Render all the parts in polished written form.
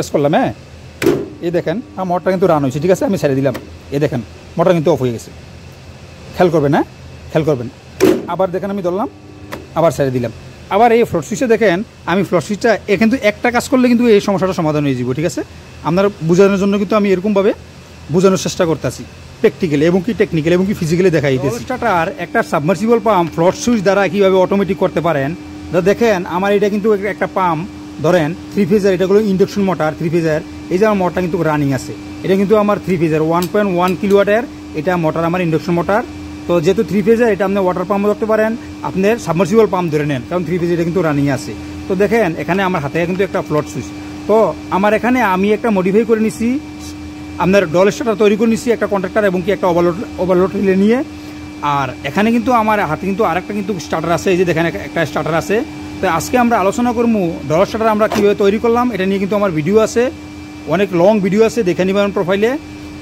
Press করলাম, হ্যাঁ এই দেখেন আমার মোটরটা কিন্তু রান হয়েছে, ঠিক আছে। আমি ছেড়ে দিলাম, এই দেখেন মোটর কিন্তু অফ হয়ে গেছে। খেয়াল করবেন, হ্যাঁ খেয়াল করবেন। আবার দেখেন আমি ধরলাম, আবার ছেড়ে দিলাম। আবার এই ফ্লোট সুইচে দেখেন আমি ফ্লোট সুইচটা কিন্তু একটা কাজ করলে কিন্তু এই সমস্যাটা সমাধান হয়ে যাব, ঠিক আছে। আপনার বোঝানোর জন্য কিন্তু আমি এরকমভাবে বোঝানোর চেষ্টা করতেছি, প্র্যাকটিক্যালি এবং কি টেকনিক্যালি এবং কি ফিজিক্যালি দেখাই দিতেছি। স্টার্টার একটা সাবমার্সিবল পাম্প ফ্লোট সুইচ দ্বারা কীভাবে অটোমেটিক করতে পারেন দেখেন। আমার এটা কিন্তু একটা পাম্প ধরেন 3 ফেজের, এটা হলো ইন্ডাকশন মোটর 3 ফেজের। এই যে আমার মোটরটা কিন্তু রানিং আছে, এটা কিন্তু আমার 3 ফেজের 1.1 কিলোওয়াটের এটা মোটর, আমার ইন্ডাকশন মোটর। তো যেহেতু 3 ফেজের, এটা আপনি ওয়াটার পাম্পও ধরতে পারেন, আপনার সাবমার্সিবল পাম্প ধরে নেন, কারণ 3 ফেজ এটা কিন্তু রানিং আছে। তো দেখেন এখানে আমার হাতে কিন্তু একটা ফ্লোট সুইচ। তো আমার এখানে আমি একটা মডিফাই করে নিছি, আপনার ডল স্টার্টার তৈরি করে নিছি একটা কন্ট্রাক্টর এবং কি একটা ওভারলোড রিলে নিয়ে। আর এখানে কিন্তু আমার হাতে কিন্তু আরেকটা কিন্তু স্টার্টার আছে, এই যে দেখেন একটা স্টার্টার আছে। তো আজকে আমরা আলোচনা করবো ডল স্টার্টার আমরা কীভাবে তৈরি করলাম, এটা নিয়ে কিন্তু আমার ভিডিও আছে, অনেক লং ভিডিও আছে, দেখে নিবেন প্রোফাইলে।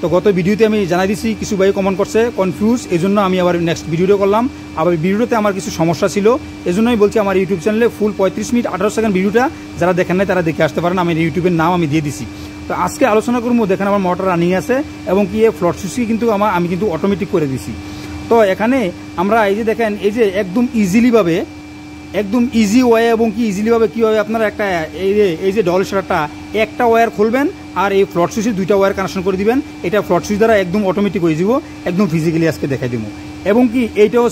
তো গত ভিডিওতে আমি জানাই দিছি, কিছু ভাই কমেন্ট করছে কনফিউজ, এই জন্য আমি আবার নেক্সট ভিডিওটা করলাম। আবার ভিডিওতে আমার কিছু সমস্যা ছিল, এই জন্যই বলছি আমার ইউটিউব চ্যানেলে ফুল 35 মিনিট 18 সেকেন্ড ভিডিওটা যারা দেখেন নাই তারা দেখে আসতে পারেন, আমি ইউটিউবের নাম আমি দিয়ে দিছি। তো আজকে আলোচনা করবো, দেখেন আমার মোটর রানিং আছে এবং কি এই ফ্লোট সুইচকে কিন্তু আমি কিন্তু অটোমেটিক করে দিছি। তো এখানে আমরা এই যে দেখেন, এই যে একদম ইজিলিভাবে, একদম ইজি ওয়ে এবং কি ইজিলিভাবে কীভাবে আপনারা একটা এই যে ডল স্টার্টারটা একটা ওয়্যার খুলবেন আর এই ফ্লোট সুইচে 2টা ওয়্যার কানেকশন করে দিবেন, এটা ফ্লোট সুইচ দ্বারা একদম অটোমেটিক হয়ে যাব, একদম ফিজিক্যালি আজকে দেখাই দিব। এবং কি এইটাও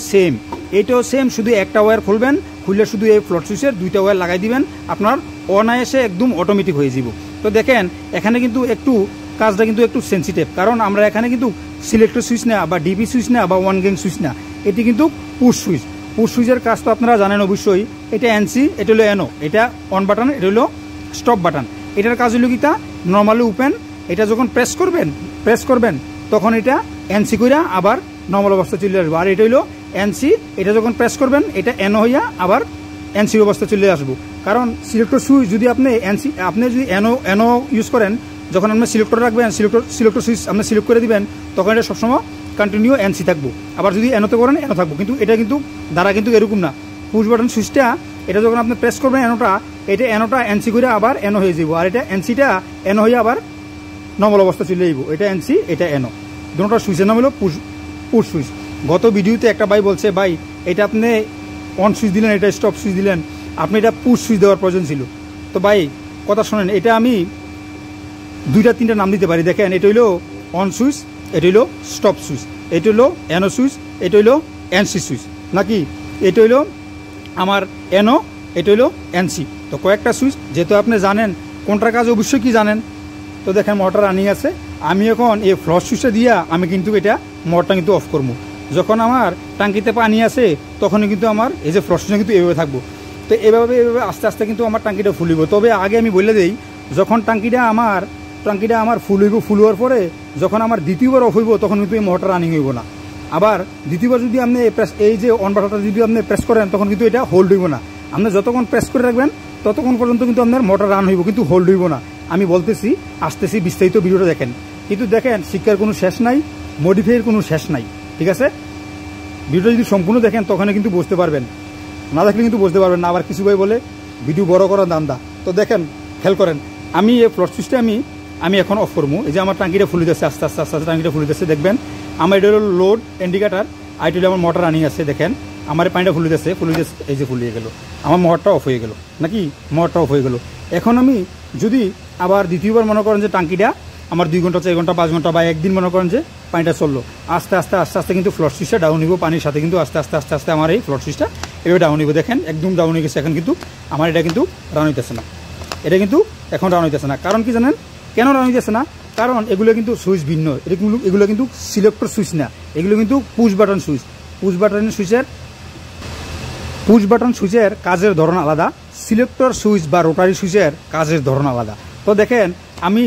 সেম, শুধু একটা ওয়্যার খুলবেন, খুললে শুধু এই ফ্লোট সুইচের 2টা ওয়্যার লাগাই দিবেন, আপনার অনায়াসে একদম অটোমেটিক হয়ে যাব। তো দেখেন এখানে কিন্তু একটু কাজটা কিন্তু একটু সেন্সিটিভ, কারণ আমরা এখানে কিন্তু সিলেক্টর সুইচ না বা ডিপি সুইচ না বা ওয়ান গেং সুইচ না, এটি কিন্তু পুশ সুইচ। পুশ সুইচের কাজ তো আপনারা জানেন অবশ্যই, এটা এনসি, এটা হলো এনও, এটা অন বাটন, এটা হলো স্টপ বাটন। এটার কাজ হলো কিটা নর্মালি ওপেন, এটা যখন প্রেস করবেন তখন এটা এনসি কইরা আবার নর্মাল অবস্থা চলে আসবো। আর এটা হলো এনসি, এটা যখন প্রেস করবেন এটা এনও হইয়া আবার এনসির অবস্থা চলে আসবো। কারণ সিলেক্টর সুইচ যদি আপনি যদি এনও ইউজ করেন, যখন আপনি সিলেক্টর রাখবেন, সিলেক্টর সুইচ আপনি সিলেক্ট করে দিবেন, তখন এটা সবসময় কন্টিনিউ এনসি থাকবো। আবার যদি এনোতে করেন এনো থাকবো, কিন্তু এটা কিন্তু দ্বারা কিন্তু এরকম না। পুশ বাটন সুইচটা এটা যখন আপনি প্রেস করবেন এনোটা এনসি করে আবার এনো হয়ে যাব, আর এটা এনসিটা এনো হয়ে আবার নর্মাল অবস্থা চলে যাইব। এটা এনসি, এটা এনো, দুটোটা সুইচের নাম হলো পুশ সুইচ। গত ভিডিওতে একটা ভাই বলছে, ভাই এটা আপনি অন সুইচ দিলেন, এটা স্টপ সুইচ দিলেন, আপনি এটা পুশ সুইচ দেওয়ার প্রয়োজন ছিল। তো ভাই কথা শোনেন, এটা আমি 2-3টা নাম দিতে পারি। দেখেন এটা হইলো অন সুইচ, এটা হইলো স্টপ সুইচ, এটা হইলো এনো সুইচ, এটা হইলো এনসি সুইচ, নাকি এটা হইলো আমার এনো, এটা হইলো এনসি। তো কয়েকটা সুইচ, যেহেতু আপনি জানেন কোনটার কাজ অবশ্যই কি জানেন। তো দেখেন মোটর রানিং আছে, আমি এখন এই ফ্লোট সুইচটা দিয়া আমি কিন্তু এটা মোটরটা কিন্তু অফ করবো। যখন আমার টাঙ্কিতে পানি আছে তখনই কিন্তু আমার এই যে ফ্লোট সুইচটা কিন্তু এভাবে থাকবো। তো এভাবে আস্তে আস্তে কিন্তু আমার টাঙ্কিটা ফুলিব। তবে আগে আমি বলে দিই, যখন টাঙ্কিটা আমার ফুল হওয়ার পরে যখন আমার দ্বিতীয়বার অফ হইব তখন কিন্তু এই মোটর রানিং হইব না। আবার দ্বিতীয়বার যদি আপনি এই যে অন বাটনটা যদি আপনি প্রেস করেন তখন কিন্তু এটা হোল্ড হইব না। আপনি যতক্ষণ প্রেস করে রাখবেন ততক্ষণ পর্যন্ত কিন্তু আপনার মোটর রান হইব, কিন্তু হোল্ড হইব না। আমি বলতেছি আসতেছি, বিস্তারিত ভিডিওটা দেখেন। কিন্তু দেখেন শিক্ষার কোনো শেষ নাই, মডিফাইয়ের কোনো শেষ নাই, ঠিক আছে। ভিডিওটা যদি সম্পূর্ণ দেখেন তখন কিন্তু বুঝতে পারবেন, না দেখলে কিন্তু বুঝতে পারবেন না। আবার কিছু ভাই বলে ভিডিও বড় করার দান্দা। তো দেখেন খেয়াল করেন, আমি এই ফ্লোট সুইচটা আমি এখন অফ করবো। এই যে আমার টাঙ্কিটা ফুলে যাচ্ছে, আস্তে আস্তে টাঙ্কিটা ফুলে যাচ্ছে। দেখবেন আমার এটা হলো লোড ইন্ডিকেটার, আর এটা আমার মোটর রানিং আছে। দেখেন আমার পানিটা ফুলে যাচ্ছে, এই যে ফুলিয়ে গেল, আমার মোটরটা অফ হয়ে গেল, নাকি মোটরটা অফ হয়ে গেল। এখন আমি যদি আবার দ্বিতীয়বার মনে করেন যে টাঙ্কিটা আমার 2 ঘন্টা 4 ঘন্টা 5 ঘন্টা বা একদিন মনে করেন যে পানিটা চললো, আস্তে আস্তে কিন্তু ফ্লোট সুইচটা ডাউন হইব, পানির সাথে কিন্তু আস্তে আস্তে আমার এই ফ্লোট সুইচটা এভাবে ডাউন হইব। দেখেন একদম ডাউন হয়ে গেছে। এখন কিন্তু আমার এটা কিন্তু রান হইতেছে না, এটা কিন্তু এখন রান হইতেছে না। কারণ কি জানেন কেন রান হইতেছে না? কারণ এগুলো কিন্তু সুইচ ভিন্ন, এগুলো কিন্তু সিলেক্টর সুইচ না, এগুলো কিন্তু push button switch. Push button সুইচের কাজের ধরন আলাদা, সিলেক্টর সুইচ বা রোটারি সুইচের কাজের ধরন আলাদা। তো দেখেন আমি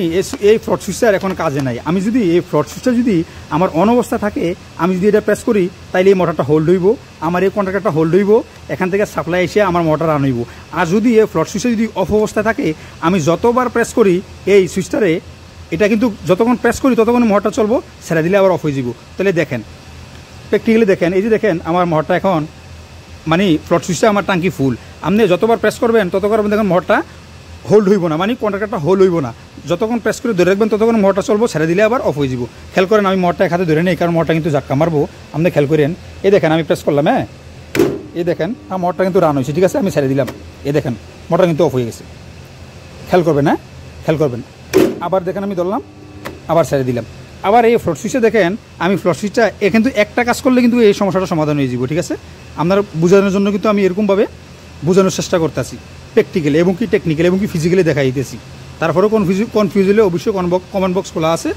এই ফ্লোট সুইচটার এখন কাজে নাই। আমি যদি এই ফ্লোট সুইচটা যদি আমার অন অবস্থা থাকে, আমি যদি এটা প্রেস করি তাইলে এই মোটরটা হোল্ড হইব, আমার এই কন্ট্রাক্টরটা হোল্ড হইব, এখান থেকে সাপ্লাই এসে আমার মোটর রান হইব। আর যদি এই ফ্লোট সুইচটা যদি অফ অবস্থায় থাকে, আমি যতবার প্রেস করি এই সুইচটারে, এটা কিন্তু যতক্ষণ প্রেস করি ততক্ষণ মোটরটা চলবো, ছেড়ে দিলে আবার অফ হয়ে যাব। তাহলে দেখেন প্র্যাকটিক্যালি দেখেন, এই যে দেখেন আমার মোটরটা এখন মানে ফ্লোট সুইচটা আমার টাঙ্কি ফুল। আপনি যতবার প্রেস করবেন ততবার দেখেন মোটরটা হোল্ড হইব না, মানে কন্ট্রাক্টরটা হোল্ড হইব না। যতক্ষণ প্রেস করে ধরে রাখবেন ততক্ষণ মোটরটা চলবো, ছেড়ে দিলে আবার অফ হয়ে যাব। খেয়াল করেন আমি মোটরটা এক হাতে ধরে নেই, কারণ মোটরটা কিন্তু ঝাটকা মারবো। আপনি খেয়াল করেন, এই দেখেন আমি প্রেস করলাম, হ্যাঁ এই দেখেন আমার মোটরটা কিন্তু রান হয়েছে, ঠিক আছে, আমি ছেড়ে দিলাম, এই দেখেন মোটরটা কিন্তু অফ হয়ে গেছে। খেয়াল করবেন, হ্যাঁ খেয়াল করবেন। আবার দেখেন আমি ধরলাম, আবার ছেড়ে দিলাম। আবার এই ফ্লোট সুইচে দেখেন আমি ফ্লোট সুইচটা কিন্তু একটা কাজ করলে কিন্তু এই সমস্যাটা সমাধান হয়ে যাব, ঠিক আছে। আপনার বোঝানোর জন্য কিন্তু আমি এরকমভাবে বোঝানোর চেষ্টা করতেছি, প্র্যাকটিক্যালি এবং কি টেকনিক্যালি এবং কি ফিজিক্যালি দেখাই দিতেছি। তারপরেও কনফিউজ হলে অবশ্যই কমেন্ট বক্স খোলা আছে,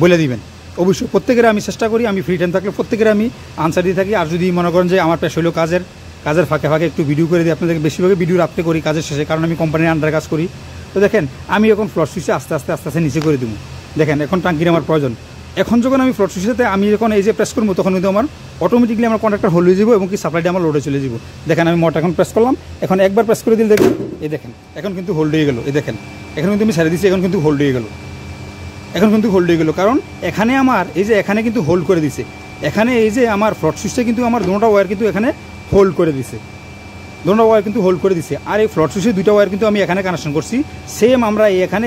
বলে দিবেন অবশ্যই। প্রত্যেকের আমি চেষ্টা করি, আমি ফ্রি টাইম থাকলে প্রত্যেকের আমি আনসার দিয়ে থাকি। আর যদি মনে করেন যে আমার পেশা হলো কাজের ফাঁকে ফাঁকে একটু ভিডিও করে দিই আপনাদেরকে, বেশিরভাগ ভিডিও রাখতে করি কাজের শেষে, কারণ আমি কোম্পানির আন্ডারে কাজ করি। তো দেখেন আমি এখন ফ্লোট সুইচে আস্তে আস্তে নিচে করে দেবো। দেখেন এখন টাঙ্কির আমার প্রয়োজন। এখন যখন আমি ফ্লোট সুইচেতে আমি যখন এই যে প্রেস করবো, তখন কিন্তু আমার অটোমেটিকলি আমার কন্ট্রাক্টর হোল্ড হয়ে যাবো এবং কি সাপ্লাইটা আমার লোডে চলে যাবো। দেখেন আমি মোটর এখন প্রেস করলাম, এখন একবার প্রেস করে দিলে দেখবেন এই দেখেন এখন কিন্তু হোল্ড হয়ে গেলো। এই দেখেন এখন কিন্তু আমি ছেড়ে দিচ্ছি, এখন কিন্তু হোল্ড হয়ে গেলো, এখন কিন্তু হোল্ড হয়ে গেলো। কারণ এখানে আমার এই যে এখানে কিন্তু হোল্ড করে দিছে, এখানে এই যে আমার ফ্লোট সুইচটা কিন্তু আমার দুটো ওয়্যার কিন্তু এখানে হোল্ড করে দিছে, দুটো ওয়্যার কিন্তু হোল্ড করে দিছে। আর এই ফ্লোট সুইচের দুটো ওয়্যার কিন্তু আমি এখানে কানেকশন করছি। সেম আমরা এখানে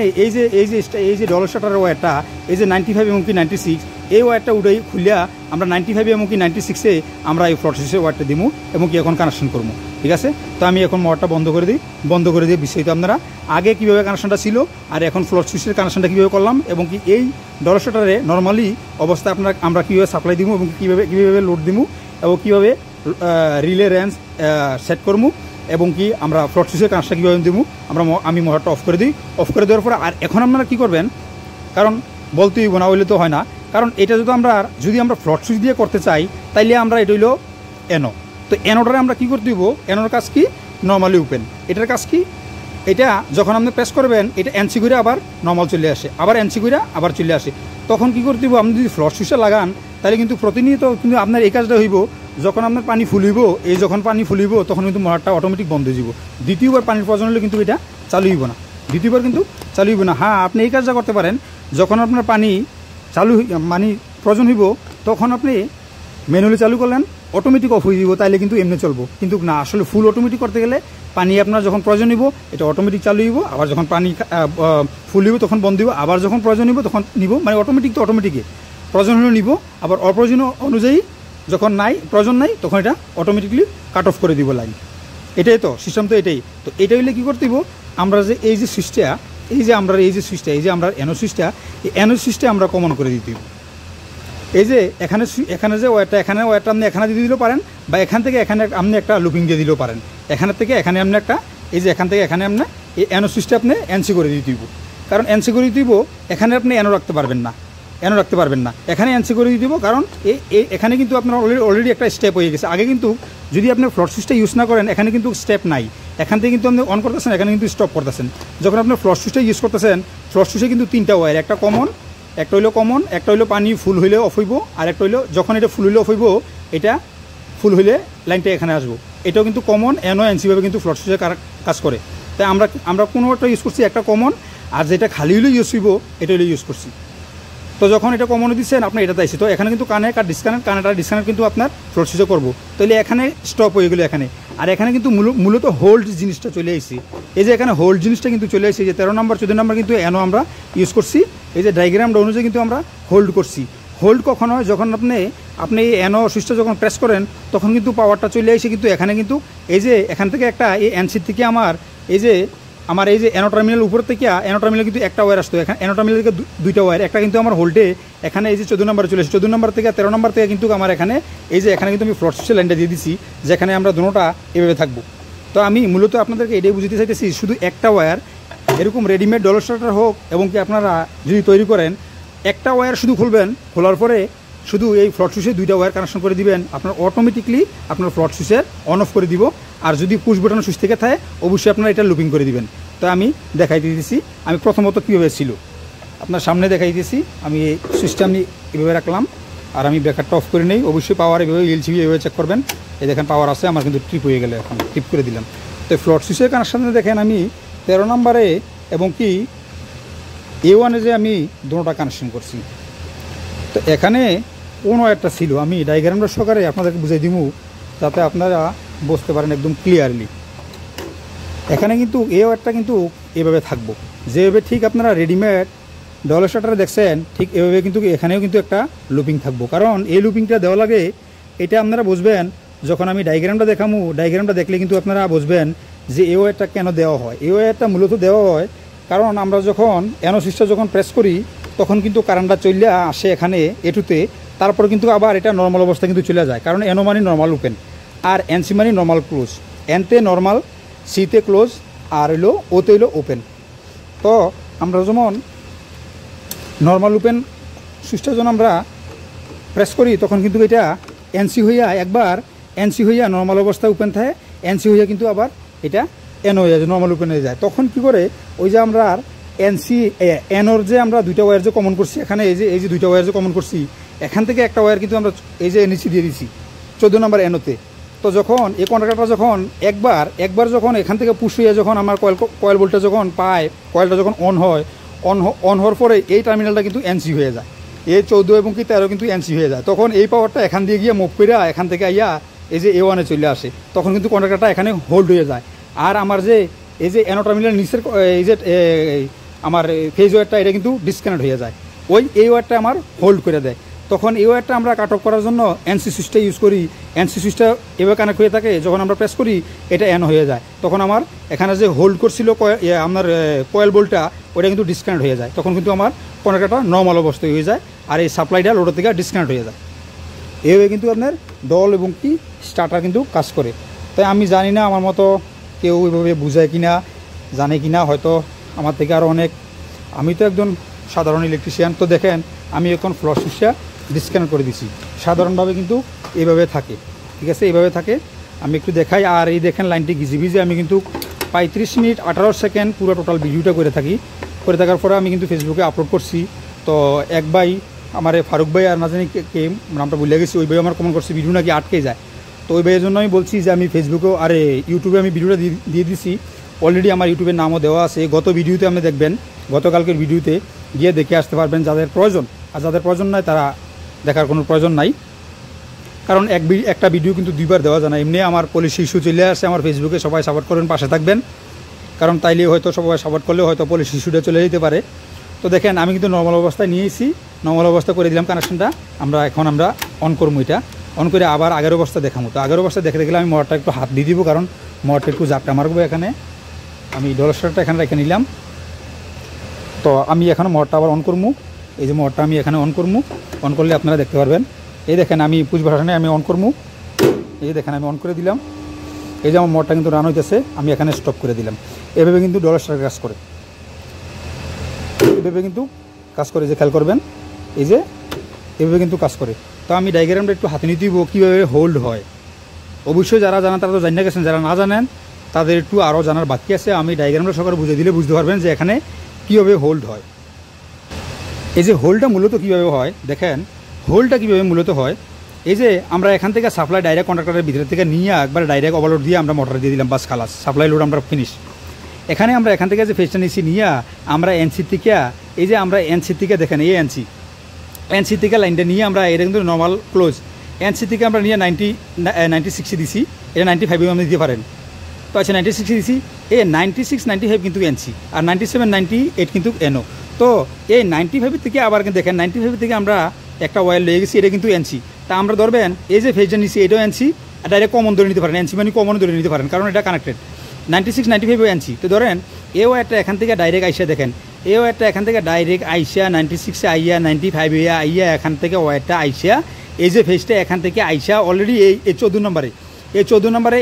এই যে ডবল শাটারের ওয়্যারটা, এই যে 95 এবং কি 96, এই ওয়্যারটা উঠেই খুলিয়া আমরা 95 এবং কি 96-এ আমরা এই ফ্লোট সুইচের ওয়্যারটা দিব এবং কি এখন কানেকশন করবো, ঠিক আছে। তো আমি এখন মোটরটা বন্ধ করে দিই বিস্তারিত আপনারা আগে কীভাবে কানেকশনটা ছিল আর এখন ফ্লোট সুইচের কানেকশনটা কীভাবে করলাম এবং কি এই ডবল শাটারে নর্মালি অবস্থা আমরা কীভাবে সাপ্লাই দিব এবং কীভাবে লোড দিব এবং কীভাবে রিলে রেঞ্জ সেট করবো এবং কি আমরা ফ্লোট সুইচের কানেকশন কীভাবে দিব আমি মোটরটা অফ করে দিই। অফ করে দেওয়ার পরে আর এখন আপনারা কী করবেন, কারণ বলতেই না হইলে তো হয় না, কারণ এটা যদি আমরা ফ্লোট সুইচ দিয়ে করতে চাই তাইলে আমরা এটা হইলো এনো। তো এনোটারে আমরা কী করতে দিব, এনোর কাজ কি নর্মালি ওপেন, এটার কাজ কি, এটা যখন আপনি প্রেস করবেন এটা এনসি করে আবার নর্মাল চলে আসে, আবার এনসি করে আবার চলে আসে। তখন কী করতে দিব, আপনি যদি ফ্লোট সুইচটা লাগান তাহলে কিন্তু প্রতিনিয়ত কিন্তু আপনার এই কাজটা হইব, যখন আপনার পানি ফুলিব, যখন পানি ফুলিব তখন কিন্তু মোটরটা অটোমেটিক বন্ধ হয়ে যাব। দ্বিতীয়বার পানির প্রয়োজন হলে কিন্তু এটা চালু হইব না, দ্বিতীয়বার কিন্তু চালু হইব না। হ্যাঁ আপনি এই কাজটা করতে পারেন, যখন আপনার পানি প্রয়োজন হইব তখন আপনি ম্যানুয়ালি চালু করলেন, অটোমেটিক অফ হয়ে যাব, তাইলে কিন্তু এমনি চলবো। কিন্তু না, আসলে ফুল অটোমেটিক করতে গেলে পানি আপনার যখন প্রয়োজন হইব এটা অটোমেটিক চালু হইব, আবার যখন পানি ফুল হইব তখন বন্ধ হইব, আবার যখন প্রয়োজন হইব তখন নিব, মানে অটোমেটিক তো অটোমেটিকে প্রয়োজন হলে নিব, আবার অপ্রয়োজন অনুযায়ী যখন প্রয়োজন নাই তখন এটা অটোমেটিকলি কাট অফ করে দিব লাইন। এটাই তো সিস্টেম, তো এটাই তো। এটা হইলে কী করতে দিব, আমরা যে এই যে সুইচটা, এই যে আমরা এনো সুইচটা, এই এনো সুইচটা আমরা কমন করে দিতে দিব। এই যে এখানে যে ওয়্যারটা, এখানে ওয়্যারটা আপনি এখানে দিয়ে দিলেও পারেন, বা এখান থেকে এখানে আপনি একটা লুপিং দিয়ে দিলেও পারেন। এখানের থেকে এখানে আপনি একটা, এই যে এখান থেকে এখানে আপনি এই এনো সুইচটা আপনি এনসি করে দিতে দিব। কারণ এনসি করে দিতে দিব, এখানে আপনি এনো রাখতে পারবেন না, এখানে এনসি করে দিয়ে দিব। কারণ এখানে কিন্তু আপনার অলরেডি একটা স্টেপ হয়ে গেছে। আগে কিন্তু যদি আপনি ফ্লোট সুইচটা ইউজ না করেন, এখানে কিন্তু স্টেপ নাই, এখান থেকে কিন্তু আপনি অন করতেছেন, এখানে কিন্তু স্টপ করতেছেন। যখন আপনি ফ্লোট সুইচটা ইউজ করতেছেন, ফ্লোট সুইচে কিন্তু তিনটা ওয়্যার, একটা হইলো পানি ফুল হইলে অফ হইব, আর একটা হইলো যখন এটা ফুল হইলে অফ হইব, এটা ফুল হইলে লাইনটা এখানে আসবো। এটাও কিন্তু কমন, এনও এনসিভাবে কিন্তু ফ্লোট সুইচে কাজ করে। তাই আমরা কোনো একটা ইউজ করছি একটা কমন, আর যেটা খালি হইলে ইউজ হইব এটা হইলে ইউজ করছি। তো যখন এটা কমন দিচ্ছেন আপনি এটা তাইছি, তো এখানে কিন্তু কানেক্ট আর ডিসকানেক্ট কিন্তু আপনার ফ্লোট সুইচে করবো, তাহলে এখানে স্টপ হয়ে গেলো এখানে। আর এখানে কিন্তু মূলত হোল্ড জিনিসটা চলে আসছে, এই যে এখানে হোল্ড জিনিসটা কিন্তু চলে আসছে, যে 13 নম্বর 14 নম্বর কিন্তু এনো আমরা ইউজ করছি, এই যে ডায়াগ্রামটা অনুযায়ী কিন্তু আমরা হোল্ড করছি। হোল্ড কখন হয়, যখন আপনি এই এনো সুইচটা যখন প্রেস করেন তখন কিন্তু পাওয়ারটা চলে আসে, কিন্তু এখানে কিন্তু এই যে এখান থেকে একটা এই এনসি থেকে আমার এই যে এনো টার্মিনাল উপর থেকে এনো টার্মিনাল কিন্তু একটা ওয়্যার আসতো, এখানে এনো টার্মিনাল থেকে দুইটা ওয়্যার, একটা কিন্তু আমার হোল্ডে এখানে এই যে 14 নম্বরে চলে এসেছে, 14 নম্বর থেকে 13 নম্বর থেকে কিন্তু আমার এখানে এই যে এখানে কিন্তু আমি ফ্লোট সুইচের লাইনটা দিয়ে দিচ্ছি, যেখানে আমরা দুটোটা এভাবে থাকবো। তো আমি মূলত আপনাদেরকে এটাই বুঝতে চাইতেছি, শুধু একটা ওয়্যার এরকম রেডিমেড ডবল শাটার হোক এবং কি আপনারা যদি তৈরি করেন, একটা ওয়্যার শুধু খুলবেন, খোলার পরে শুধু এই ফ্লোট সুইচে দুইটা ওয়্যার কানেকশন করে দিবেন, আপনার অটোমেটিকলি আপনার ফ্লোট সুইচের অন অফ করে দিব। আর যদি পুশ বাটন সুইচ থেকে থাকে অবশ্যই আপনারা এটা লুপিং করে দিবেন। তো আমি দেখাই দিতেছি, আমি প্রথমত কীভাবে ছিল আপনার সামনে দেখাই দিয়েছি। আমি এই সুইচটা আমি এভাবে রাখলাম, আর আমি ব্রেকারটা অফ করে নেই। অবশ্যই পাওয়ার এভাবে এলসিবি এভাবে চেক করবেন, এই দেখেন পাওয়ার আছে, আমার কিন্তু ট্রিপ হয়ে গেলে এখন ট্রিপ করে দিলাম। তো ফ্লোট সুইচের কানেকশানে দেখেন আমি 13 নম্বরে এবং কি A1-এ যে আমি দুটোটা কানেকশন করছি। তো এখানে কোন ওয়্যারটা ছিল আমি ডায়াগ্রামটা সহকারে আপনাদেরকে বুঝিয়ে দিব, যাতে আপনারা বুঝতে পারেন একদম ক্লিয়ারলি। এখানে কিন্তু এই ওয়্যারটা কিন্তু এভাবে থাকবো, যেভাবে ঠিক আপনারা রেডিমেড ডবল স্টার্টারে দেখছেন ঠিক এভাবে কিন্তু এখানেও কিন্তু একটা লুপিং থাকবো। কারণ এই লুপিংটা দেওয়া লাগে, এটা আপনারা বুঝবেন যখন আমি ডায়াগ্রামটা দেখামু, ডায়াগ্রামটা দেখলে কিন্তু আপনারা বুঝবেন যে এই ওয়্যারটা কেন দেওয়া হয়। এই ওয়্যারটা মূলত দেওয়া হয় কারণ আমরা যখন এনো সুইচটা যখন প্রেস করি তখন কিন্তু কারেন্টটা চলে আসে এখানে এটুতে, তারপর কিন্তু আবার এটা নর্মাল অবস্থা কিন্তু চলে যায়। কারণ এনো মানে নর্মাল ওপেন আর এনসি মানে নর্মাল ক্লোজ, এনতে নর্মাল, সিতে ক্লোজ, আর হইলো ওতে হইলো ওপেন। তো আমরা যেমন নর্মাল ওপেন সুইচটা যখন আমরা প্রেস করি তখন কিন্তু এটা এনসি হইয়া একবার এনসি হইয়া নর্মাল অবস্থা ওপেন থাকে, এনসি হইয়া কিন্তু আবার এটা এনও হয়ে যায়, নর্মাল ওপেন হয়ে যায়। তখন কি করে ওই যে আমরা এনসি এনোর যে আমরা দুইটা ওয়্যার যে কমন করছি এখানে, এই যে দুইটা ওয়্যার যে কমন করছি এখান থেকে একটা ওয়্যার কিন্তু আমরা এই যে নিচে দিয়ে দিছি 14 নম্বর এনোতে। তো যখন এই কন্ট্রাক্টরটা যখন একবার যখন এখান থেকে পুশ হয়ে যখন আমার কয়েল বোল্টটা যখন পায়, কয়েলটা যখন অন হয়, অন হওয়ার পরে এই টার্মিনালটা কিন্তু এনসি হয়ে যায়, এই 14 এবং কি 13 কিন্তু এনসি হয়ে যায়। তখন এই পাওয়ারটা এখান দিয়ে গিয়ে মুভ করে এখান থেকে আইয়া এই যে A1-এ চলে আসে, তখন কিন্তু কন্ট্রাক্টরটা এখানে হোল্ড হয়ে যায়। আর আমার যে এই যে এনো টার্মিনাল নিচের এই যে আমার ফেজ ওয়্যারটা এটা কিন্তু ডিসকানেক্ট হয়ে যায়, ওই এই ওয়্যারটা আমার হোল্ড করে দেয়। তখন এই ওয়্যারটা আমরা কাট অফ করার জন্য এনসি সুইচটা ইউজ করি, এনসি সুইচটা এভাবে কানেক্ট হয়ে থাকে, যখন আমরা প্রেস করি এটা এন হয়ে যায়, তখন আমার এখানে যে হোল্ড করছিল আপনার কয়েল বোল্টটা ওটা কিন্তু ডিসকানেক্ট হয়ে যায়, তখন কিন্তু আমার কন্ট্রাক্টরটা নর্মাল অবস্থায় হয়ে যায় আর এই সাপ্লাইটা লোডের থেকে ডিসকানেক্ট হয়ে যায়। এইভাবে কিন্তু আপনার ডল এবং কি স্টার্টার কিন্তু কাজ করে। তাই আমি জানি না আমার মতো কেউ এভাবে বুঝায় কিনা, জানে কিনা, হয়তো আমার থেকে আরও অনেক, আমি তো একজন সাধারণ ইলেকট্রিশিয়ান। তো দেখেন আমি এখন ফ্লশ সুইচটা ডিসকানেক্ট করে দিছি, সাধারণভাবে কিন্তু এইভাবে থাকে, ঠিক আছে, এইভাবে থাকে। আমি একটু দেখাই। আর এই দেখেন লাইনটি ভিজে আমি কিন্তু 35 মিনিট 18 সেকেন্ড পুরো টোটাল ভিডিওটা করে থাকার পরে আমি কিন্তু ফেসবুকে আপলোড করছি। তো এক ভাই আমার ফারুক ভাই আর না জানি কে নামটা ভুলে গেছি, ওই ভাই আমার কমেন্ট করছি ভিডিও নাকি আটকে যায়। তো ওই ভাইয়ের জন্য আমি বলছি যে আমি ফেসবুকেও আর ইউটিউবে আমি ভিডিওটা দিয়ে দিছি, অলরেডি আমার ইউটিউবের নামও দেওয়া আছে। গত ভিডিওতে আপনি দেখবেন, গতকালকের ভিডিওতে গিয়ে দেখে আসতে পারবেন যাদের প্রয়োজন, আর যাদের প্রয়োজন নাই তারা দেখার কোনো প্রয়োজন নাই। কারণ একটা ভিডিও কিন্তু দুইবার দেওয়া যায় না। এমনি আমার পলিসি ইস্যু চলে আসে আমার ফেসবুকে, সবাই সাপোর্ট করবেন, পাশে থাকবেন, কারণ তাইলে হয়তো সবাই সাপোর্ট করলে হয়তো পলিসি ইস্যুটা চলে যেতে পারে। তো দেখেন আমি কিন্তু নর্মাল অবস্থায় নিয়েছি, নর্মাল অবস্থা করে দিলাম কানেকশনটা। এখন আমরা অন করবো, এটা অন করে আবার আগের অবস্থা দেখাবো। তো আগের অবস্থা দেখে দেখলে আমি মোটরটা একটু হাত দিয়ে দিব, কারণ মোটরটা একটু জাপটা মারবো। এখানে আমি ডলার স্টারটা এখানে রেখে নিলাম। তো আমি এখানে মোটরটা আবার অন করবো, এই যে মোটরটা আমি এখানে অন করবো, অন করলে আপনারা দেখতে পারবেন। এই দেখেন আমি পুশ বাটনে আমি অন করবো, এই দেখেন আমি অন করে দিলাম। এই যে আমার মোটরটা কিন্তু রান হইতেছে, আমি এখানে স্টপ করে দিলাম। এভাবে কিন্তু ডলার স্টার কাজ করে, এভাবে কিন্তু কাজ করে, যে খেয়াল করবেন এই যে এভাবে কিন্তু কাজ করে। তো আমি ডায়াগ্রামটা একটু হাতে নিতে দিব কীভাবে হোল্ড হয়। অবশ্যই যারা জানেন তারা তো জানিয়ে গেছেন, যারা না জানেন তাদের একটু আরও জানার বাকি আছে। আমি ডায়াগ্রামটা সকালে বুঝে দিলে বুঝতে পারবেন যে এখানে কীভাবে হোল্ড হয়। এই যে হোল্ডটা মূলত কীভাবে হয় দেখেন, হোল্ডটা কীভাবে মূলত হয়, এই যে আমরা এখান থেকে সাপ্লাই ডাইরেক্ট কন্ট্রাক্টরের ভিতরে থেকে নিয়ে একবার ডাইরেক্ট ওভারলোড দিয়ে আমরা মোটর দিয়ে দিলাম, বাস খালাস, সাপ্লাই লোড আমরা ফিনিশ। এখানে আমরা এখান থেকে যে ফেজটা নিচ্ছি নিয়ে আমরা এনসি থেকে, এই যে আমরা এনসি থেকে দেখেন এই এনসি থেকে লাইনটা নিয়ে আমরা এটা কিন্তু নর্মাল ক্লোজ, এনসি থেকে আমরা নিয়ে 96 দিছি, এটা 95 আপনি দিতে পারেন। তো আচ্ছা 96 দিছি, এই 96 95 কিন্তু এনসি, আর 97 98 কিন্তু এনও। তো এই 95 থেকে আবার কিন্তু দেখেন 95 থেকে আমরা একটা ওয়্যার লয়ে গেছি, এটা কিন্তু এনসি। তা আমরা ধরবেন এই যে ফেজটা নিচ্ছি এটাও এনসি, আর ডাইরেক্ট কমন ধরে নিতে পারেন, এনসি মানে কমন ধরে নিতে পারেন, কারণ এটা কানেক্টেড 96 95 এনসি। তো ধরেন এ ওয়্যারটা এখান থেকে ডাইরেক্ট আইসা, দেখেন এই ওয়্যারটা এখান থেকে ডাইরেক্ট আইসা 96 আইয়া 95 আইয়া এখান থেকে ওয়্যারটা আইসা, এই যে ফেজটা এখান থেকে আইসা অলরেডি এই 14 নম্বরে, এই 14 নম্বরে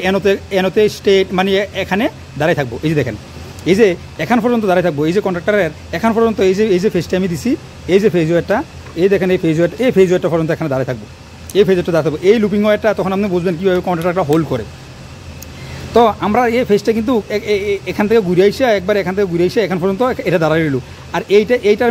এনোতে স্টেট মানে এখানে দাঁড়ায় থাকবো। এই যে দেখেন এই যে এখান পর্যন্ত দাঁড়ায় থাকবো, এই যে কন্ট্রাক্টরের এখান পর্যন্ত এই যে ফেজটা আমি দিছি, এই যে ফেজ ওয়্যারটা, এই দেখেন এই ফেজ ওয়্যারটা পর্যন্ত এখানে দাঁড়ায় থাকবো, এই ফেজ ওয়্যারটা দাঁড়াতে থাকবো, এই লুপিং ওয়্যারটা। তখন আপনি বুঝবেন কীভাবে কন্ট্রাক্টরটা হোল্ড করে। তো আমরা এই ফেজটা কিন্তু এখান থেকে ঘুরে আসা, একবার এখান থেকে ঘুরে আসা এখান পর্যন্ত এটা দাঁড়ায় রইল। আর এইটার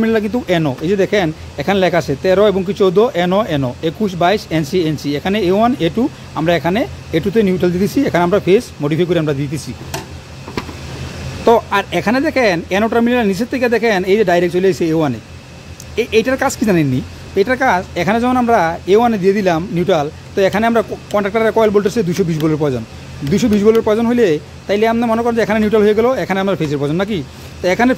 মিলটা কিন্তু এনও, এই যে দেখেন এখানে লেখা আছে 13 এবং কি 14 এনও 21 22 এনসি, এখানে A1 A2, আমরা এখানে A2তে নিউট্রাল দিতেছি, এখানে আমরা ফেজ মডিফাই করে আমরা দিতেছি। তো আর এখানে দেখেন এনও টার্মিনাল নিচের থেকে দেখেন এই যে ডাইরেক্ট চলে এসেছে A1-এ। এইটার কাজ কি জানেননি, এটার কাজ এখানে যখন আমরা A1-এ দিয়ে দিলাম নিউট্রাল, তো এখানে আমরা কন্ট্রাক্টরের কয়েল ভোল্টেজ 220 ভোল্টের প্রয়োজন, 220 ভোল্টের প্রয়োজন হলে তাইলে আমরা মনে করেন যে এখানে নিউট্রাল হয়ে গেল, এখানে আমরা ফেজের প্রয়োজন নাকি। তো এখানে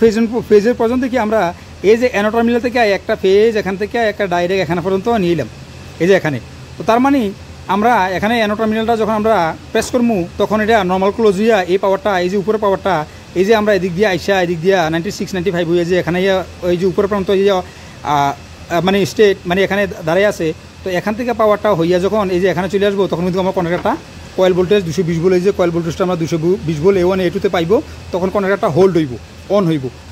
ফেজের প্রয়োজন থেকে আমরা এই যে অ্যানো টার্মিনাল থেকে একটা ফেজ এখান থেকে একটা ডাইরেক্ট এখানে পর্যন্ত নিয়ে এলাম এই যে এখানে। তো তার মানে আমরা এখানে অ্যানো টার্মিনালটা যখন আমরা প্রেস করবো তখন এটা নর্মাল ক্লোজ হইয়া এই পাওয়ারটা এই যে উপরে পাওয়ারটা এই যে আমরা এদিক দিয়ে আইসা এদিক দিয়ে 96 95 হয়ে যে এখানে ওই যে উপরে প্রান্ত এই যে মানে স্টেট মানে এখানে দাঁড়িয়ে আছে। তো এখান থেকে পাওয়ারটা হইয়া যখন এই যে এখানে চলে আসবো তখন কিন্তু আমার কন্ডাক্টরটা কয়েল ভোল্টেজ 220 ভোল্ট, এই যে কয়েল ভোল্টেজটা আমরা 220 ভোল্ট A1 A2-তে পাইব, তখন কন্ডাক্টরটা হোল্ড হইব,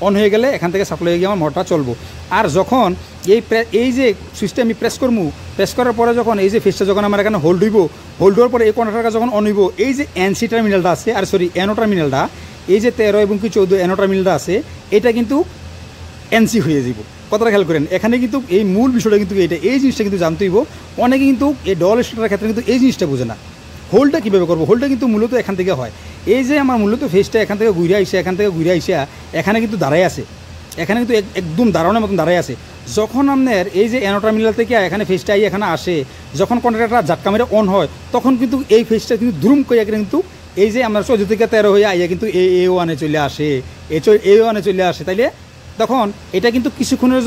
অন হয়ে গেলে এখান থেকে সাপ্লাই হয়ে গিয়ে আমার মোটরটা চলবো। আর যখন এই যে সুইচটা আমি প্রেস করবো, প্রেস করার পরে যখন এই যে ফেসটা যখন আমার এখানে হোল্ড হইব, হোল্ড হওয়ার পরে এই কন্ডাক্টরটা যখন অন হইব, এই যে NC টার্মিনালটা আছে আর সরি অ্যানো টার্মিনালটা এই যে 13 এবং কি 14 অ্যানো টার্মিনালটা আছে এটা কিন্তু NC হয়ে যাব। কথাটা খেয়াল করেন, এখানে কিন্তু এই মূল বিষয়টা কিন্তু এইটা, এই জিনিসটা কিন্তু জানতে হইব। অনেকে কিন্তু এই ডল স্টার্টারের ক্ষেত্রে কিন্তু এই জিনিসটা বোঝে না, হোল্ডটা কীভাবে করবো। হোল্ডটা কিন্তু মূলত এখান থেকে হয়, এই যে আমার মূলত ফেসটা এখান থেকে ঘুরে আইসা এখানে কিন্তু দাঁড়ায় আছে, এখানে কিন্তু একদম দাঁড়ানোর মতন দাঁড়ায় আছে। যখন আপনার এই যে অ্যানো টার্মিনাল থেকে এখানে ফেসটা এখানে আসে, যখন কন্ডাক্টরটা ঝাটকা মেরে অন হয় তখন কিন্তু এই ফেসটা কিন্তু দ্রুম করে কিন্তু এই যে আমরা 14 থেকে 13 হয়ে আইয়া কিন্তু A1-এ চলে আসে, A1-এ চলে আসে। তাইলে তখন এটা কিন্তু কিছুক্ষণের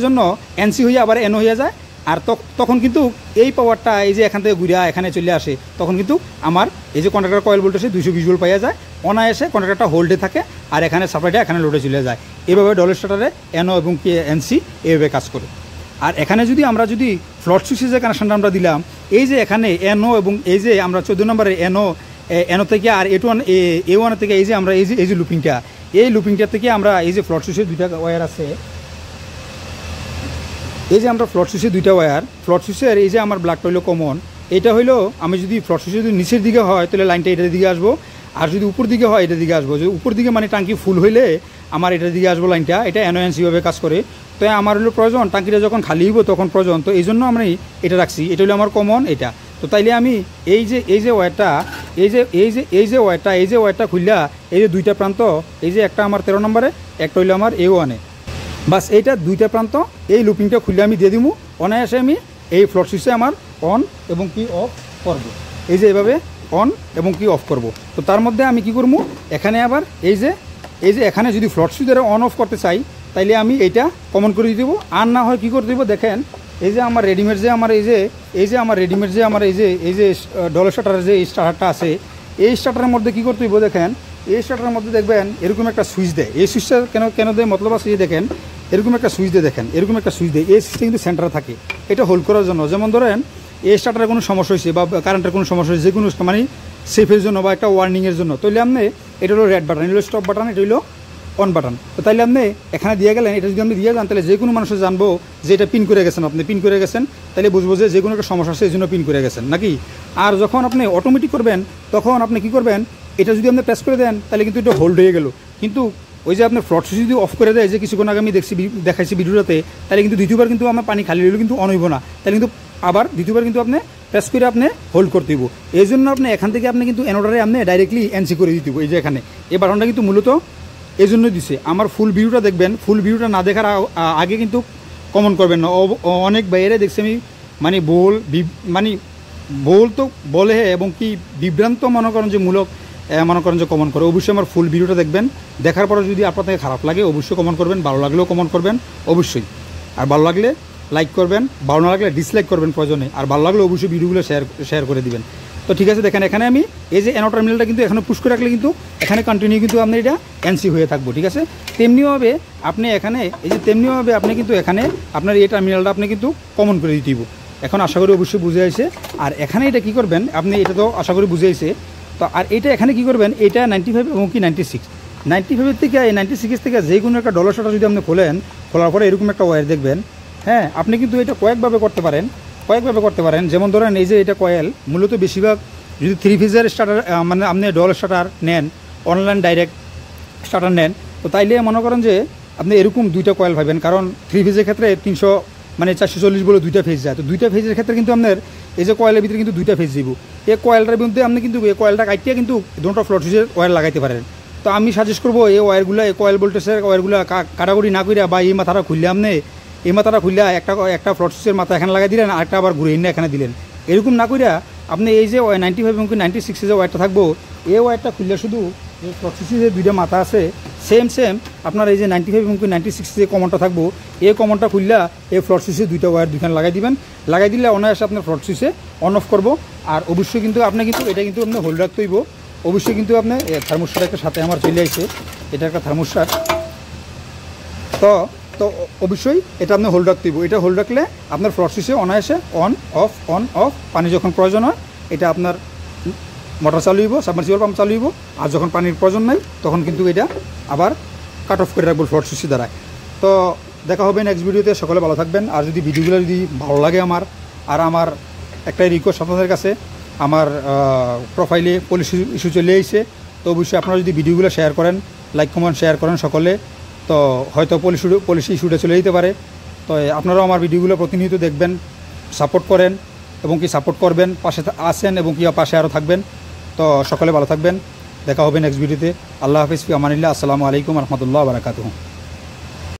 জন্য NC হয়ে আবার NO হয়ে যায়। আর তখন কিন্তু এই পাওয়ারটা এই যে এখান থেকে ঘুরিয়া এখানে চলে আসে, তখন কিন্তু আমার এই যে কন্ডাক্টর কয়েল ভোল্টেজে 220 ভোল্ট পাওয়া যায়, অনায়াসে কন্ডাক্টরটা হোল্ডে থাকে আর এখানে সাপ্লাইটা এখানে লোডে চলে যায়। এভাবে ডল স্টার্টারে NO এবং NC এভাবে কাজ করে। আর এখানে আমরা যদি ফ্লট সুইচের যে কানেকশনটা আমরা দিলাম, এই যে এখানে NO এবং এই যে আমরা 14 নম্বরে NO থেকে আর A1 থেকে এই যে আমরা এই যে লুপিংটা থেকে আমরা এই যে ফ্লট সুইচের দুইটা ওয়্যার আছে, এই যে আমরা ফ্লট সুইচের দুইটা ওয়্যার, ফ্লট সুইচের এই যে আমার ব্ল্যাকটা হইলো কমন, এটা হইলো আমি যদি ফ্লট সুইচের যদি নিচের দিকে হয় তাহলে লাইনটা এটার দিকে আসবো, আর যদি উপর দিকে হয় এটার দিকে আসবো। যদি উপর দিকে মানে টাঙ্কি ফুল হইলে আমার এটার দিকে আসবো লাইনটা, এটা NONC-ভাবে কাজ করে। তো আমার হলো প্রয়োজন টাঙ্কিটা যখন খালি হইব তখন প্রয়োজন, তো এই জন্য আমি এটা রাখছি, এটা হলো আমার কমন এটা। তো তাইলে আমি এই যে ওয়্যারটা খুললা এই যে দুইটা প্রান্ত, এই যে একটা আমার 13 নম্বরে, একটা হইলো আমার A1-এ, বাস এইটা দুইটা প্রান্ত এই লুপিংটা খুলে আমি দিয়ে দিব, অনায়াসে আমি এই ফ্লট সুইচে আমার অন এবং কি অফ করব, এই যে এভাবে অন এবং কি অফ করব। তো তার মধ্যে আমি কি করবো, এখানে আবার এই যে এখানে যদি ফ্লট সুইচ দ্বারা অন অফ করতে চাই তাইলে আমি এইটা কমন করে দিয়ে দেবো। আর না হয় কী করে দেবো, দেখেন এই যে আমার রেডিমেড যে আমার এই যে ডল স্টার্টারের যে স্টার্টারটা আছে, এই স্টার্টারের মধ্যে কী করতে হইব, দেখেন এই স্টার্টারের মধ্যে দেখবেন এরকম একটা সুইচ দেয়। এই সুইচটা কেন দেয় মতলব আছে, দেখেন এরকম একটা সুইচ দেয়, দেখেন এরকম একটা সুইচ দেয়, এই সুইচটা কিন্তু সেন্টারে থাকে, এটা হোল্ড করার জন্য। যেমন ধরেন এই স্টার্টারের কোনো সমস্যা হয়েছে বা কারেন্টের কোনো সমস্যা হয়েছে, যে কোনো মানে সেফের জন্য বা একটা ওয়ার্নিংয়ের জন্য, তাহলে আপনি এটা হলো রেড বাটন, এটা হলো স্টপ বাটন, এটা হলো অন বাটন। তো তাইলে আপনি এখানে দিয়ে গেলেন, এটা যদি আপনি দিয়ে যান তাহলে যে কোনো মানুষের জানবো যে এটা পিন করে গেছেন, আপনি পিন করে গেছেন, তাহলে বুঝবো যে কোনো একটা সমস্যা আছে এই জন্য পিন করে গেছেন নাকি। আর যখন আপনি অটোমেটিক করবেন তখন আপনি কী করবেন, এটা যদি আপনি প্রেস করে দেন তাহলে কিন্তু এটা হোল্ড হয়ে গেল। কিন্তু ওই যে আপনার ফ্লট সুইচ যদি অফ করে দেয়, যে কিছুক্ষণ আগে আমি দেখাইছি ভিডিওটাতে, তাহলে কিন্তু দ্বিতীয়বার কিন্তু আমার পানি খালি হলেও কিন্তু অন হইব না, তাহলে কিন্তু আবার দ্বিতীয়বার কিন্তু আপনি প্রেস করে আপনি হোল্ড করতে হইব। এই জন্য আপনি এখান থেকে আপনি কিন্তু অ্যানোডারে আপনি ডাইরেক্টলি NC করে দিতে হইব। এই যে এখানে এই বাটনটা কিন্তু মূলত এই জন্য দিছে। আমার ফুল ভিডিওটা দেখবেন, ফুল ভিডিওটা না দেখার আগে কিন্তু কমন করবেন না। অনেক বাইরে দেখছি আমি মানে বল তো বলে এবং কি বিভ্রান্ত মনে করেন যে কমন করে। অবশ্যই আমার ফুল ভিডিওটা দেখবেন, দেখার পরে যদি আপনার থেকে খারাপ লাগে অবশ্যই কমন করবেন, ভালো লাগলেও কমন করবেন অবশ্যই। আর ভালো লাগলে লাইক করবেন, ভালো না লাগলে ডিসলাইক করবেন প্রয়োজনে, আর ভালো লাগলে অবশ্যই ভিডিওগুলো শেয়ার করে দিবেন। তো ঠিক আছে, দেখেন এখানে আমি এই যে অ্যানো টার্মিনালটা কিন্তু এখানে পুশ করে রাখলে কিন্তু এখানে কন্টিনিউ কিন্তু আপনি এটা NC হয়ে থাকবো, ঠিক আছে। তেমনিভাবে আপনি এখানে আপনি কিন্তু এখানে আপনার এই টার্মিনালটা আপনি কিন্তু কমন করে দিতে দিব। এখন আশা করি অবশ্যই বুঝে আসে। আর এখানে এটা কী করবেন আপনি, এটা তো আশা করি বুঝে আসে। তো আর এটা এখানে কী করবেন, এটা 95 এবং কি 96 থেকে এই 96 থেকে যে কোনো একটা ডলার শাটা যদি আপনি খোলার পরে এরকম একটা ওয়্যার দেখবেন। হ্যাঁ, আপনি কিন্তু এটা কয়েকভাবে করতে পারেন। যেমন ধরেন এই যে এটা কয়েল, মূলত বেশিরভাগ যদি 3 ফেজের স্টার্টার মানে আপনি ডল স্টার্টার নেন, অনলাইন ডাইরেক্ট স্টার্টার নেন, তো তাইলে মনে করেন যে আপনি এরকম দুইটা কয়েল পাবেন। কারণ 3 ফেজের ক্ষেত্রে 440 বলে দুইটা ফেজ যায়। তো দুইটা ফেজের ক্ষেত্রে কিন্তু আপনার এই যে কয়েলের ভিতরে কিন্তু দুইটা ফেজ দিব। এই কয়েলটার মধ্যে আপনি কিন্তু এই কয়েলটা কাটিয়ে কিন্তু দুটো ফ্লট সুইচের ওয়্যার লাগাইতে পারেন। তো আমি সাজেস্ট করবো এই ওয়্যারগুলো, এই কয়েল ভোল্টেজের ওয়্যারগুলো কাটাকুটি না করিয়া বা এই মাথাটা খুললে আপনি একটা ফ্লট সুইচের মাথা এখানে লাগাই দিলেন, আরেকটা আবার ঘুরে এনে এখানে দিলেন, এরকম না করিয়া আপনি এই যে 95 এবং 96 যে ওয়্যারটা থাকবো, এই ওয়্যারটা খুললে শুধু যে ফ্লট সুইচে যে দুইটা মাথা আছে সেম আপনার এই যে 95 এবং 96 যে কমনটা থাকবো, এই কমনটা খুললে এই ফ্লট সুইচে দুইটা ওয়্যার দুইখানে লাগাই দিবেন। লাগাই দিলে অনায়াসে আপনার ফ্লট সুইচে অন অফ করবো। আর অবশ্যই কিন্তু আপনি কিন্তু এটা কিন্তু আপনি হোল্ড রাখতে হইব। অবশ্যই কিন্তু আপনি থার্মোস্টার একটা সাথে আমার চলে আসছে, এটা একটা থার্মোস্টার। তো তো অবশ্যই এটা আপনি হোল্ড রাখতে হইব। এটা হোল্ড রাখলে আপনার ফ্লট সুইচে অনায়াসে অন অফ পানি যখন প্রয়োজন হয় এটা আপনার মোটর চালু হইব, সাবমার্সিবল পাম্প চালু হইব। আর যখন পানির প্রয়োজন নাই তখন কিন্তু এটা আবার কাট অফ করে রাখবো ফ্লট সুইচের দ্বারা। তো দেখা হবে নেক্সট ভিডিওতে। সকলে ভালো থাকবেন। আর যদি ভিডিওগুলো যদি ভালো লাগে আমার একটাই রিকোয়েস্ট আপনাদের কাছে, আমার প্রোফাইলে পলিসি ইস্যু চলে এসেছে। তো অবশ্যই আপনারা যদি ভিডিওগুলো শেয়ার করেন, লাইক কমেন্ট শেয়ার করেন সকলে, তো হয়তো পলিসি ইস্যুটা চলে যেতে পারে। তো আপনারাও আমার ভিডিওগুলো প্রতিনিয়ত দেখবেন, সাপোর্ট করেন এবং কি সাপোর্ট করবেন, পাশে আসেন এবং কি পাশে আরও থাকবেন। তো সকলে ভালো থাকবেন। দেখা হবে নেক্সট ভিডিওতে। আল্লাহ হাফিজ, ফি আমানিল্লাহ। আসসালামু আলাইকুম রহমতুল্লাহ বারাকাতুহু।